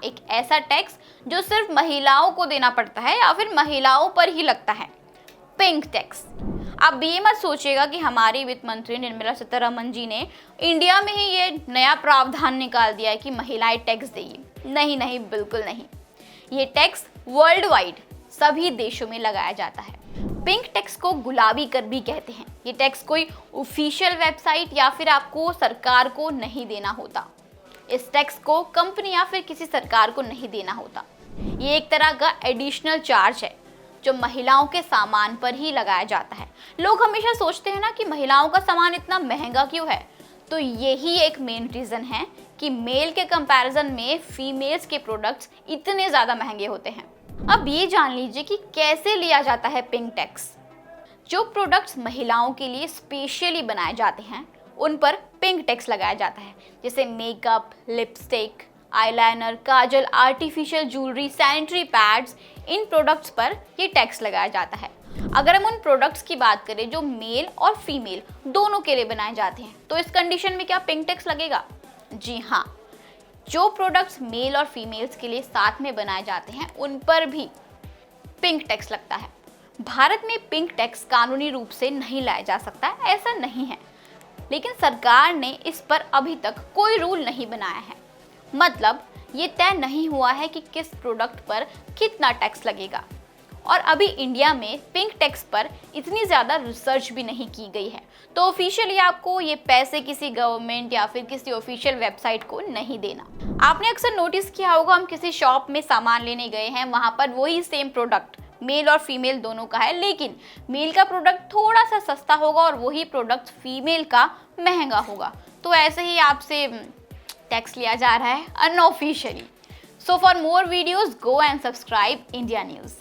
एक ऐसा टैक्स जो सिर्फ महिलाओं को देना पड़ता है या फिर महिलाओं पर ही लगता है, पिंक टैक्स। आप ये मत सोचिएगा कि हमारी वित्त मंत्री निर्मला सीतारमण जी ने इंडिया में ही ये नया प्रावधान निकाल दिया है कि महिलाएं टैक्स देंगी। नहीं नहीं, बिल्कुल नहीं। ये टैक्स वर्ल्ड वाइड सभी देशों में लगाया जाता है। पिंक टैक्स को गुलाबी कर भी कहते हैं। ये टैक्स कोई ऑफिशियल वेबसाइट या फिर आपको सरकार को नहीं देना होता। इस टैक्स को कंपनी या फिर किसी सरकार को नहीं देना होता। ये एक तरह का एडिशनल चार्ज है जो महिलाओं के सामान पर ही लगाया जाता है। लोग हमेशा सोचते हैं ना कि महिलाओं का सामान इतना महंगा क्यों है, तो यही एक मेन रीज़न है कि मेल के कंपैरिजन में फीमेल्स के प्रोडक्ट्स इतने ज़्यादा महंगे होते हैं। अब ये जान लीजिए कि कैसे लिया जाता है पिंक टैक्स। जो प्रोडक्ट्स महिलाओं के लिए स्पेशली बनाए जाते हैं उन पर पिंक टैक्स लगाया जाता है, जैसे मेकअप, लिपस्टिक, आईलाइनर, काजल, आर्टिफिशियल ज्वेलरी, सैनिटरी पैड्स, इन प्रोडक्ट्स पर ये टैक्स लगाया जाता है। अगर हम उन प्रोडक्ट्स की बात करें जो मेल और फीमेल दोनों के लिए बनाए जाते हैं, तो इस कंडीशन में क्या पिंक टैक्स लगेगा? जी हाँ, जो प्रोडक्ट्स मेल और फीमेल्स के लिए साथ में बनाए जाते हैं उन पर भी पिंक टैक्स लगता है। भारत में पिंक टैक्स कानूनी रूप से नहीं लाया जा सकता, ऐसा नहीं है, लेकिन सरकार ने इस पर अभी तक कोई रूल नहीं बनाया है। मतलब ये तय नहीं हुआ है कि किस प्रोडक्ट पर कितना टैक्स लगेगा। और अभी इंडिया में पिंक टैक्स पर इतनी ज़्यादा रिसर्च भी नहीं की गई है, तो ऑफिशियली आपको ये पैसे किसी गवर्नमेंट या फिर किसी ऑफिशियल वेबसाइट को नहीं देना। आपने अक्सर नोटिस किया होगा, हम किसी शॉप में सामान लेने गए हैं, वहाँ पर वही सेम प्रोडक्ट मेल और फीमेल दोनों का है, लेकिन मेल का प्रोडक्ट थोड़ा सा सस्ता होगा और वही प्रोडक्ट फीमेल का महंगा होगा। तो ऐसे ही आपसे टैक्स लिया जा रहा है unofficially. So for more videos go and subscribe India news.